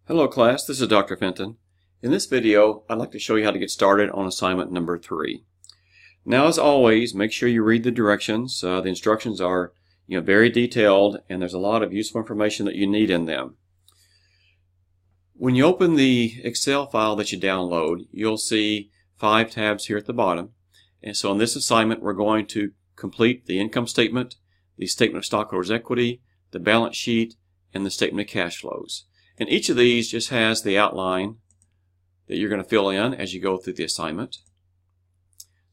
Hello class, this is Dr. Fenton. In this video, I'd like to show you how to get started on assignment number 3. Now, as always, make sure you read the directions. The instructions are very detailed, and there's a lot of useful information that you need in them. When you open the Excel file that you download, you'll see 5 tabs here at the bottom. And so in this assignment, we're going to complete the income statement, the statement of stockholders' equity, the balance sheet, and the statement of cash flows. And each of these just has the outline that you're going to fill in as you go through the assignment.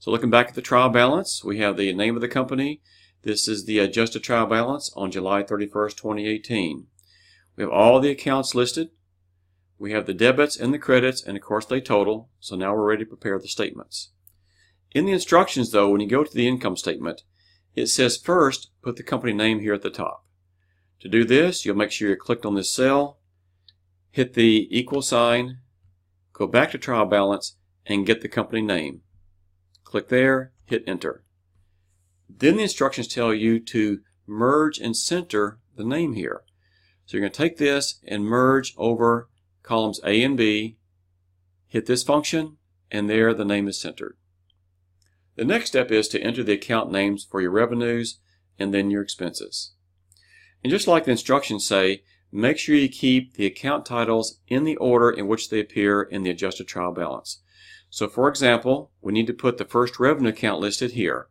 So looking back at the trial balance, we have the name of the company. This is the adjusted trial balance on July 31st, 2018. We have all the accounts listed. We have the debits and the credits, and of course they total. So now we're ready to prepare the statements. In the instructions though, when you go to the income statement, it says first put the company name here at the top. To do this, you'll make sure you're clicked on this cell, hit the equal sign, go back to trial balance, and get the company name. Click there, hit enter. Then the instructions tell you to merge and center the name here. So you're going to take this and merge over columns A and B, hit this function, and there the name is centered. The next step is to enter the account names for your revenues and then your expenses. And just like the instructions say, make sure you keep the account titles in the order in which they appear in the adjusted trial balance. So for example, we need to put the first revenue account listed here.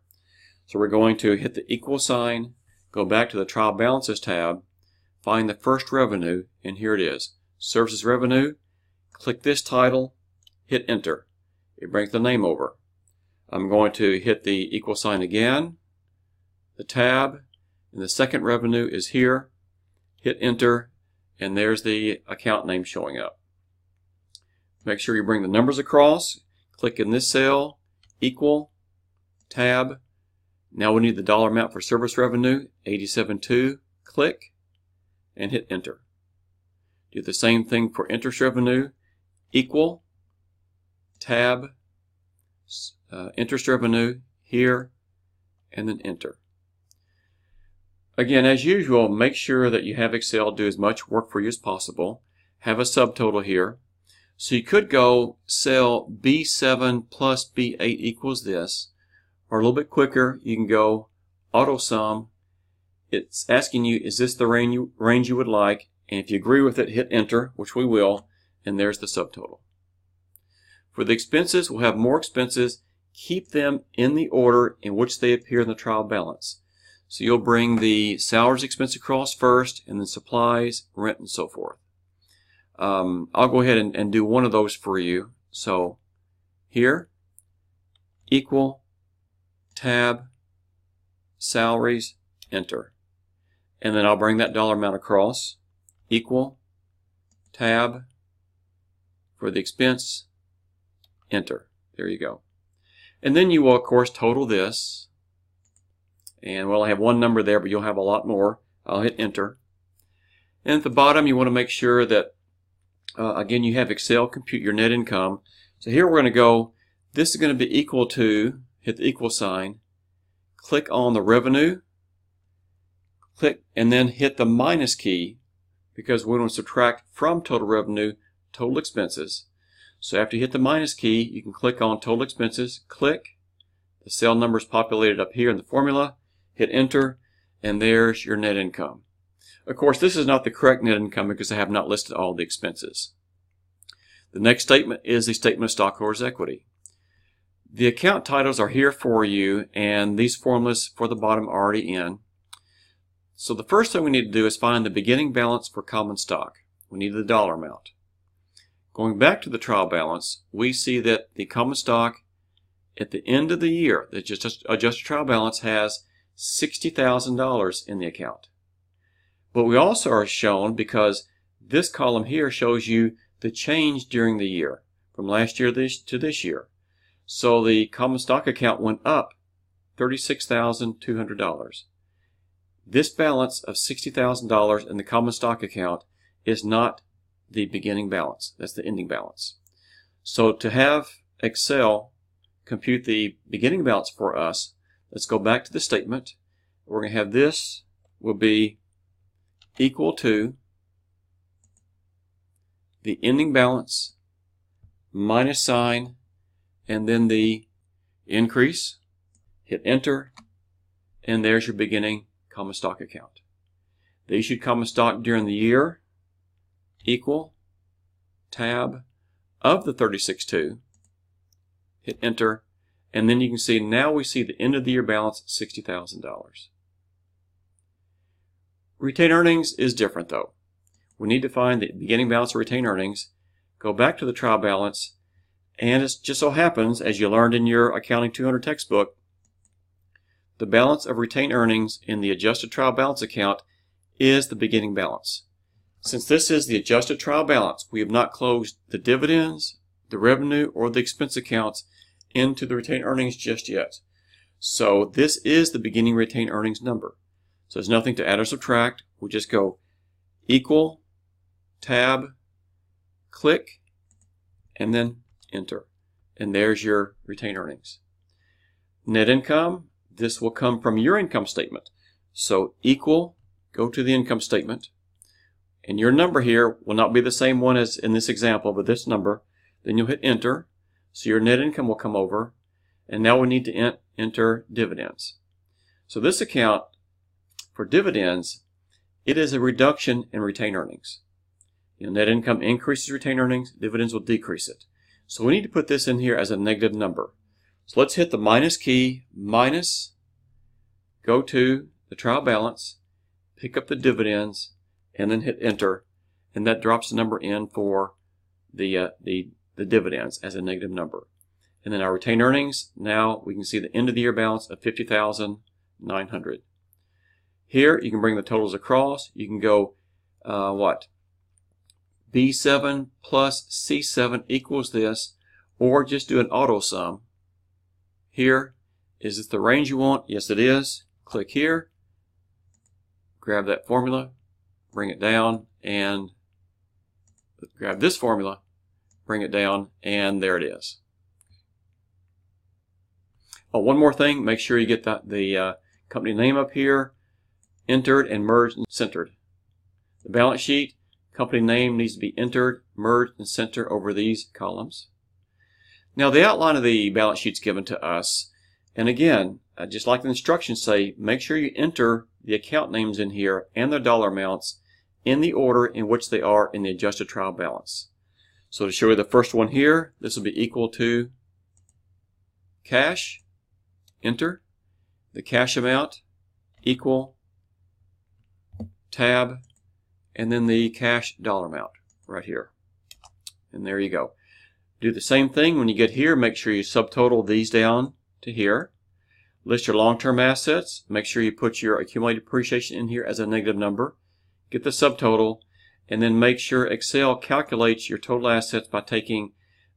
So we're going to hit the equal sign, go back to the trial balances tab, find the first revenue, and here it is, services revenue. Click this title, hit enter. It brings the name over. I'm going to hit the equal sign again, the tab, and the second revenue is here. Hit enter, and there's the account name showing up. Make sure you bring the numbers across. Click in this cell, equal, tab. Now we need the dollar amount for service revenue, 87.2. Click, and hit enter. Do the same thing for interest revenue, equal, tab, interest revenue here, and then enter. Again, as usual, make sure that you have Excel do as much work for you as possible. Have a subtotal here. So you could go cell B7 plus B8 equals this, or a little bit quicker, you can go auto sum. It's asking you, is this the range you would like? And if you agree with it, hit enter, which we will, and there's the subtotal. For the expenses, we'll have more expenses. Keep them in the order in which they appear in the trial balance. So you'll bring the salaries expense across first, and then supplies, rent, and so forth. I'll go ahead and do one of those for you. So here, equal, tab, salaries, enter. And then I'll bring that dollar amount across, equal, tab, for the expense, enter. There you go. And then you will, of course, total this. And well, I have one number there, but you'll have a lot more. I'll hit enter. And at the bottom, you want to make sure that, again, you have Excel compute your net income. So here we're going to go, this is going to be equal to, hit the equal sign, click on the revenue, click, and then hit the minus key because we want to subtract from total revenue total expenses. So after you hit the minus key, you can click on total expenses, click, the cell number is populated up here in the formula, hit enter, and there's your net income. Of course, this is not the correct net income because I have not listed all the expenses. The next statement is the statement of stockholders' equity. The account titles are here for you, and these formulas for the bottom are already in. So the first thing we need to do is find the beginning balance for common stock. We need the dollar amount. Going back to the trial balance, we see that the common stock at the end of the year, the adjusted trial balance has $60,000 in the account. But we also are shown, because this column here shows you the change during the year, from last year to this year. So the common stock account went up $36,200. This balance of $60,000 in the common stock account is not the beginning balance. That's the ending balance. So to have Excel compute the beginning balance for us, let's go back to the statement. We're going to have this will be equal to the ending balance, minus sign, and then the increase. Hit enter, and there's your beginning common stock account. The issued common stock during the year, equal, tab, of the 36.2. Hit enter, and then you can see now we see the end of the year balance, $60,000. Retained earnings is different though. We need to find the beginning balance of retained earnings, go back to the trial balance, and it just so happens, as you learned in your Accounting 200 textbook, the balance of retained earnings in the adjusted trial balance account is the beginning balance. Since this is the adjusted trial balance, we have not closed the dividends, the revenue, or the expense accounts into the retained earnings just yet. So this is the beginning retained earnings number. So there's nothing to add or subtract. We just go equal, tab, click, and then enter. And there's your retained earnings. Net income, this will come from your income statement. So equal, go to the income statement. And your number here will not be the same one as in this example, but this number. Then you'll hit enter. So your net income will come over. And now we need to enter dividends. So this account for dividends, it is a reduction in retained earnings. Net income increases retained earnings, dividends will decrease it. So we need to put this in here as a negative number. So let's hit the minus key, minus, go to the trial balance, pick up the dividends, and then hit enter, and that drops the number in for the dividends as a negative number. And then our retained earnings, now we can see the end of the year balance of $50,900. Here you can bring the totals across. You can go B7 plus C7 equals this, or just do an auto sum. Here, is this the range you want? Yes, it is. Click here, grab that formula, bring it down, and grab this formula, bring it down, and there it is. Oh, one more thing, make sure you get the company name up here, entered and merged and centered. The balance sheet, company name needs to be entered, merged, and centered over these columns. Now the outline of the balance sheet is given to us, and again, just like the instructions say, make sure you enter the account names in here and their dollar amounts in the order in which they are in the adjusted trial balance. So to show you the first one here, this will be equal to cash, enter, the cash amount, equal, tab, and then the cash dollar amount right here. And there you go. Do the same thing when you get here. Make sure you subtotal these down to here. List your long-term assets. Make sure you put your accumulated depreciation in here as a negative number. Get the subtotal, and then make sure Excel calculates your total assets by taking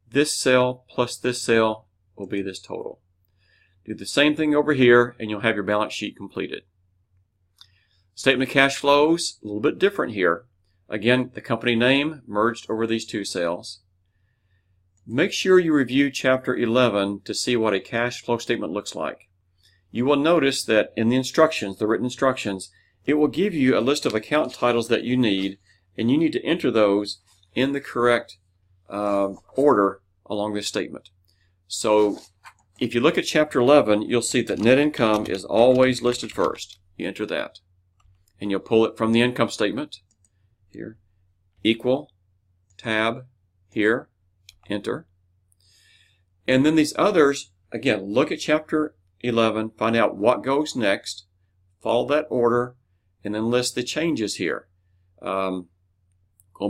this cell plus this cell will be this total. Do the same thing over here, and you'll have your balance sheet completed. Statement of cash flows, a little bit different here. Again, the company name merged over these two cells. Make sure you review Chapter 11 to see what a cash flow statement looks like. You will notice that in the instructions, the written instructions, it will give you a list of account titles that you need, and you need to enter those in the correct order along this statement. So if you look at Chapter 11, you'll see that net income is always listed first. You enter that. And you'll pull it from the income statement. Here. Equal. Tab. Here. Enter. And then these others, again, look at Chapter 11, find out what goes next, follow that order, and then list the changes here. Going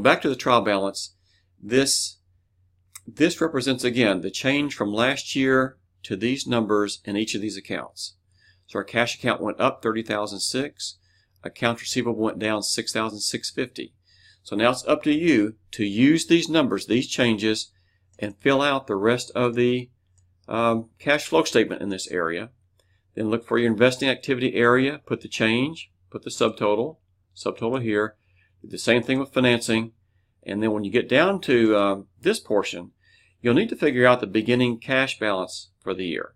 back to the trial balance, this represents, again, the change from last year to these numbers in each of these accounts. So our cash account went up $30,006. Accounts receivable went down $6,650. So now it's up to you to use these numbers, these changes, and fill out the rest of the cash flow statement in this area. Then look for your investing activity area, put the change, put the subtotal here. Do the same thing with financing. And then when you get down to this portion, you'll need to figure out the beginning cash balance for the year.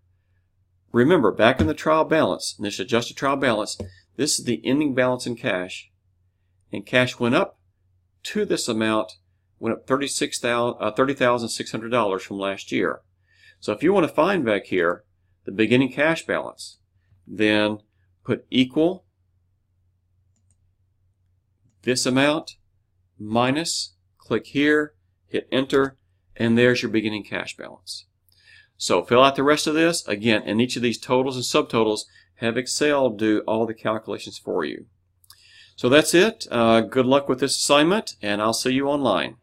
Remember, back in the trial balance, in this adjusted trial balance, this is the ending balance in cash, and cash went up to this amount went up $30,600 from last year. So if you want to find back here the beginning cash balance, then put equal this amount minus, click here, hit enter, and there's your beginning cash balance. So fill out the rest of this. Again, in each of these totals and subtotals, have Excel do all the calculations for you. So that's it. Good luck with this assignment, and I'll see you online.